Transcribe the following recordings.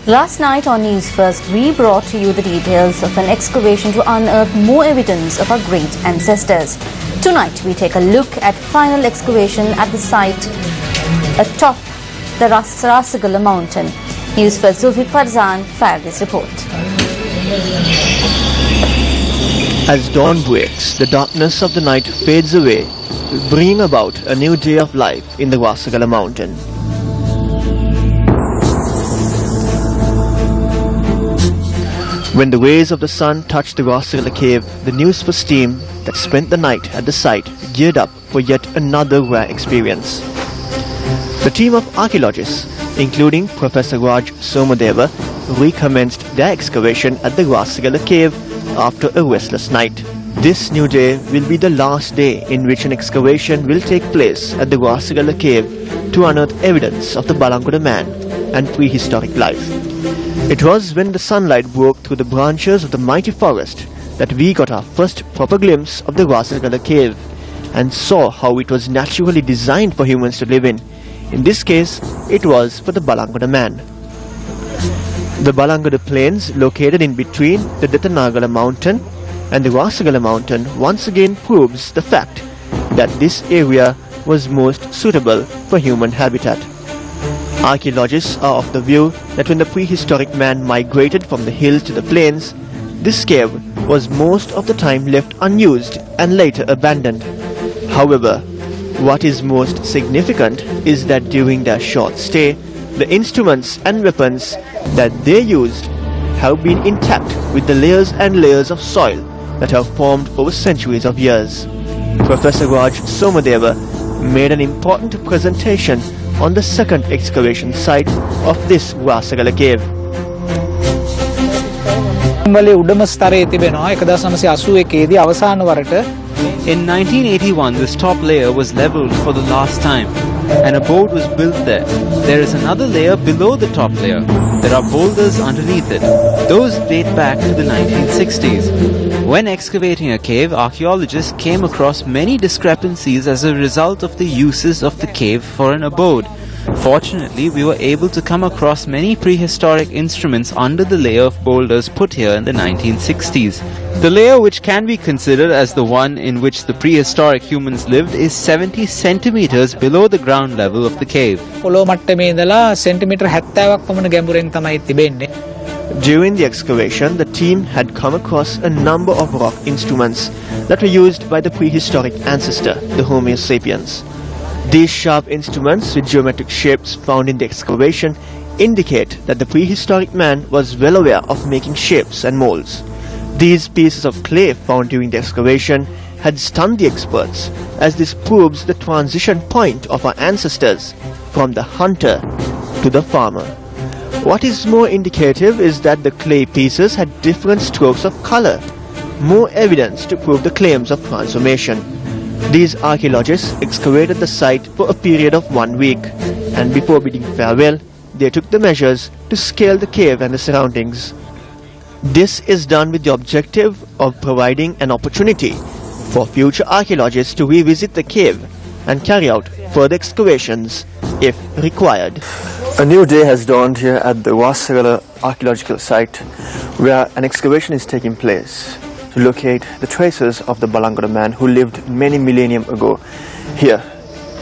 Last night on News First, we brought to you the details of an excavation to unearth more evidence of our great ancestors. Tonight, we take a look at final excavation at the site atop the Rasagala mountain. News First Zulfi Farzan fired this report. As dawn breaks, the darkness of the night fades away, bringing about a new day of life in the Rasagala mountain. When the rays of the sun touched the Rasagala cave, the Newsfirst team that spent the night at the site geared up for yet another rare experience. The team of archaeologists, including Professor Raj Somadeva, recommenced their excavation at the Rasagala cave after a restless night. This new day will be the last day in which an excavation will take place at the Rasagala cave to unearth evidence of the Balangoda man and prehistoric life. It was when the sunlight broke through the branches of the mighty forest that we got our first proper glimpse of the Rasagala cave and saw how it was naturally designed for humans to live in. In this case, it was for the Balangoda man. The Balangoda plains, located in between the Detanagala mountain and the Rasagala mountain, once again proves the fact that this area was most suitable for human habitat. Archaeologists are of the view that when the prehistoric man migrated from the hills to the plains, this cave was most of the time left unused and later abandoned. However, what is most significant is that during their short stay, the instruments and weapons that they used have been intact with the layers and layers of soil that have formed over centuries of years. Professor Raj Somadeva made an important presentation on the second excavation site of this Rasagala cave. In 1981, this top layer was leveled for the last time. An abode was built there. There is another layer below the top layer. There are boulders underneath it. Those date back to the 1960s. When excavating a cave, archaeologists came across many discrepancies as a result of the uses of the cave for an abode. Fortunately, we were able to come across many prehistoric instruments under the layer of boulders put here in the 1960s. The layer, which can be considered as the one in which the prehistoric humans lived, is 70 centimeters below the ground level of the cave. During the excavation, the team had come across a number of rock instruments that were used by the prehistoric ancestor, the Homo sapiens. These sharp instruments with geometric shapes found in the excavation indicate that the prehistoric man was well aware of making shapes and molds. These pieces of clay found during the excavation had stunned the experts, as this proves the transition point of our ancestors from the hunter to the farmer. What is more indicative is that the clay pieces had different strokes of color, more evidence to prove the claims of transformation. These archaeologists excavated the site for a period of 1 week, and before bidding farewell, they took the measures to scale the cave and the surroundings. This is done with the objective of providing an opportunity for future archaeologists to revisit the cave and carry out further excavations if required. A new day has dawned here at the Rasagala archaeological site, where an excavation is taking place to locate the traces of the Balangoda man who lived many millennium ago here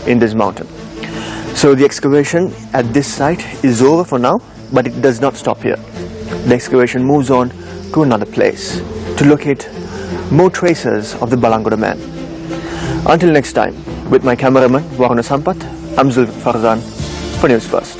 in this mountain. So the excavation at this site is over for now, but it does not stop here. The excavation moves on to another place to locate more traces of the Balangoda man. Until next time, with my cameraman Varuna Sampat, I'm Zulfi Farzan for News First.